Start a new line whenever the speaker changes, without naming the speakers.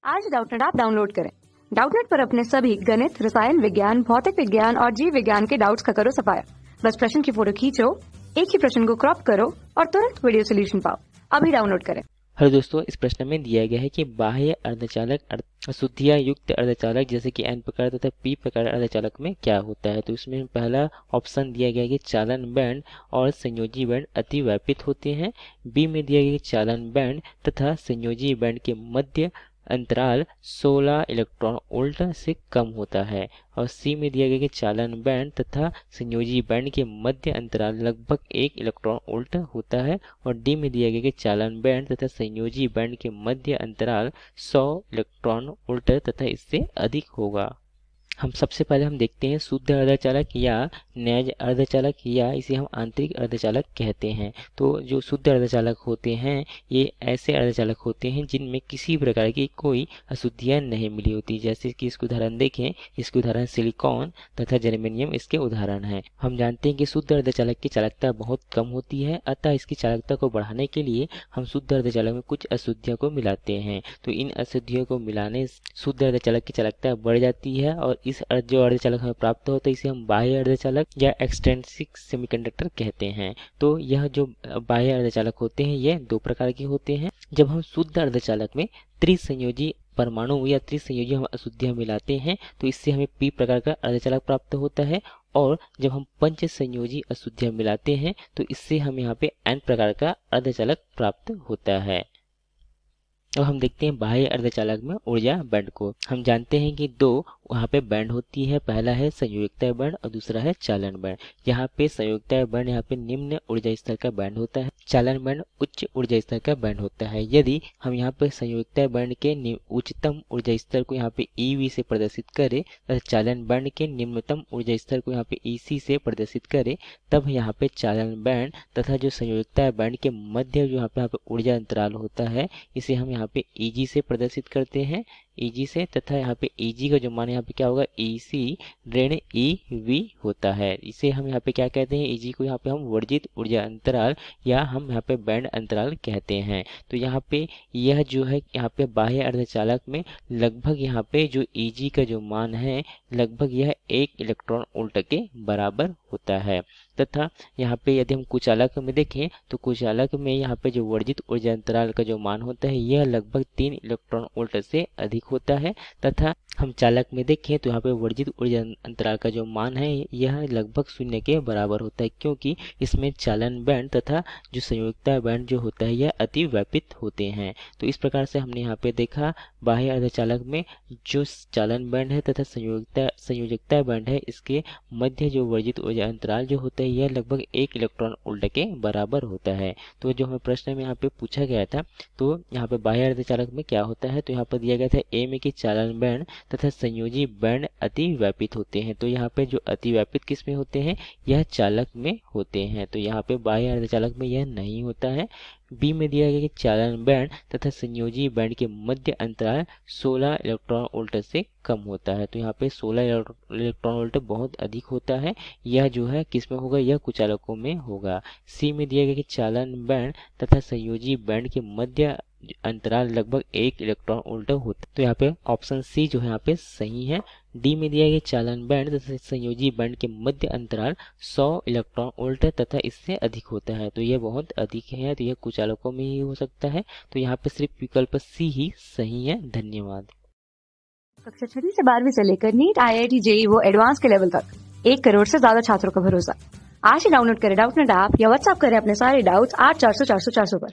आज Doubtnut app download करें। Doubtnut पर अपने सभी गणित, रसायन विज्ञान, भौतिक विज्ञान और जीव विज्ञान के डाउट्स का करो सफाया। बस प्रश्न की फोटो खींचो, एक ही प्रश्न को क्रॉप करो और तुरंत वीडियो सोल्यूशन पाओ। अभी डाउनलोड करें।
हेलो दोस्तों, इस प्रश्न में दिया गया है कि बाह्य अर्धचालक अशुद्धियां युक्त अर्धचालक जैसे कि एन प्रकार तथा पी प्रकार अर्धचालक में क्या होता है। तो इसमें पहला ऑप्शन दिया गया है कि चालन बैंड और संयोजी बैंड अतिव्यापित होते हैं। बी में दिया गया कि चालन बैंड तथा संयोजी बैंड के मध्य अंतराल 16 इलेक्ट्रॉन वोल्ट से कम होता है। और सी में दिया गया कि चालन बैंड तथा संयोजी बैंड के मध्य अंतराल लगभग 1 इलेक्ट्रॉन वोल्ट होता है। और डी में दिया गया कि चालन बैंड तथा संयोजी बैंड के मध्य अंतराल 100 इलेक्ट्रॉन वोल्ट तथा इससे अधिक होगा। हम सबसे पहले हम देखते हैं शुद्ध अर्धचालक या नैज अर्धचालक या इसे हम आंतरिक अर्धचालक कहते हैं। तो जो शुद्ध अर्धचालक होते हैं ये ऐसे अर्धचालक होते हैं जिनमें किसी प्रकार की कोई अशुद्धियां नहीं मिली होती। जैसे कि इसके उदाहरण देखें, इसके उदाहरण सिलिकॉन तथा जर्मेनियम इसके उदाहरण हैं। हम जानते हैं कि शुद्ध अर्धचालक की चालकता बहुत कम होती है, अतः इसकी चालकता को बढ़ाने के लिए हम शुद्ध अर्धचालक में कुछ अशुद्धियों को मिलाते हैं। तो इन अशुद्धियों को मिलाने से शुद्ध अर्धचालक की चालकता बढ़ जाती है और इस जो अर्धचालक हमें प्राप्त होता है इसे हम बाह्य अर्धचालक या एक्सट्रिंसिक सेमीकंडक्टर कहते हैं। तो यह जो बाह्य अर्धचालक होते हैं ये दो प्रकार के होते हैं। जब हम शुद्ध अर्धचालक में त्रिसंयोजी परमाणु या त्रिसंयोजी हम अशुद्धियां मिलाते हैं तो इससे हमें पी प्रकार का अर्धचालक प्राप्त होता है। और जब हम पंच संयोजी अशुद्धियां मिलाते हैं तो इससे हमें यहाँ पे एन प्रकार का अर्धचालक प्राप्त होता है। अब हम देखते हैं बाह्य अर्धचालक में ऊर्जा बैंड को। हम जानते हैं कि दो वहाँ पे बैंड होती है, पहला है संयोजकता बैंड और दूसरा है चालन बैंड। यहाँ पे संयोजकता बैंड यहाँ पे निम्न ऊर्जा स्तर का बैंड होता है, चालन बैंड उच्च ऊर्जा स्तर का बैंड होता है। यदि हम यहाँ पे संयोजकता बैंड के उच्चतम ऊर्जा स्तर को यहाँ पे EV से प्रदर्शित करें तथा चालन बैंड के निम्नतम ऊर्जा स्तर को यहाँ पे EC से प्रदर्शित करें, तब यहाँ पे चालन बैंड तथा जो संयोजकता बैंड के मध्य जो यहाँ पे ऊर्जा अंतराल होता है इसे हम यहाँ पे EG से प्रदर्शित करते हैं, EG से। तथा यहाँ पे EG का जो मान यहाँ पे क्या होगा, EC ऋण EV होता है। इसे हम यहाँ पे क्या कहते हैं, EG को यहाँ पे हम वर्जित ऊर्जा अंतराल या हम यहाँ पे बैंड अंतराल कहते हैं। तो यहाँ पे यह जो है यहाँ पे बाह्य अर्धचालक में लगभग यहाँ पे जो EG का जो मान है लगभग यह 1 इलेक्ट्रॉन वोल्ट के बराबर होता है। तथा यहाँ पे यदि हम कुचालक में देखें तो कुचालक में यहाँ पे जो वर्जित ऊर्जा अंतराल का जो मान होता है यह लगभग 3 इलेक्ट्रॉन वोल्ट से अधिक होता है। तथा हम चालक में देखें तो यहाँ पे वर्जित ऊर्जा अंतराल का जो मान है यह लगभग 0 के बराबर होता है, क्योंकि इसमें चालन बैंड तथा जो संयोजकता बैंड जो होता है यह अतिव्यापित होते हैं। तो इस प्रकार से हमने यहाँ पे देखा बाह्य अर्धचालक में जो चालन बैंड है तथा संयोजकता बैंड है इसके मध्य जो वर्जित ऊर्जा अंतराल जो होता है यह लगभग 1 इलेक्ट्रॉन वोल्ट के बराबर होता है। तो जो हमें प्रश्न में यहाँ पे पूछा गया था तो यहाँ पे बाह्य अर्धचालक में क्या होता है, तो यहाँ पर दिया गया था ए में कि चालन बैंड तथा संयोजी बैंड अतिव्यापित होते हैं। तो यहाँ पे जो अतिव्यापित किस में होते हैं, यह चालक में होते हैं। तो यहाँ पे बाह्य अर्धचालक में यह नहीं होता है। बी में दिया गया कि चालन बैंड तथा संयोजी बैंड के मध्य अंतराल 16 इलेक्ट्रॉन वोल्ट से कम होता है। तो यहाँ पे 16 इलेक्ट्रॉन वोल्ट बहुत अधिक होता है। यह जो है किस में होगा, यह कुचालकों में होगा। सी में दिया गया कि चालन बैंड तथा संयोजी बैंड के मध्य अंतराल लगभग 1 इलेक्ट्रॉन वोल्ट होता है। तो यहाँ पे ऑप्शन सी जो है यहाँ पे सही है। डी में दिया गया चालन बैंड तथा संयोजी बैंड के मध्य अंतराल 100 इलेक्ट्रॉन वोल्ट तथा इससे अधिक होता है। तो यह बहुत अधिक है, तो यह कुचालकों में ही हो सकता है। तो यहाँ पे सिर्फ विकल्प सी ही सही है। धन्यवाद।
कक्षा 6 से 12वीं से लेकर नीट, IIT, JEE वो एडवांस के लेवल तक 1 करोड़ से ज्यादा छात्रों का भरोसा। आज ही डाउनलोड करें डाउटनेट ऐप या व्हाट्सएप करें अपने सारे डाउट्स 8400 400 400 पर।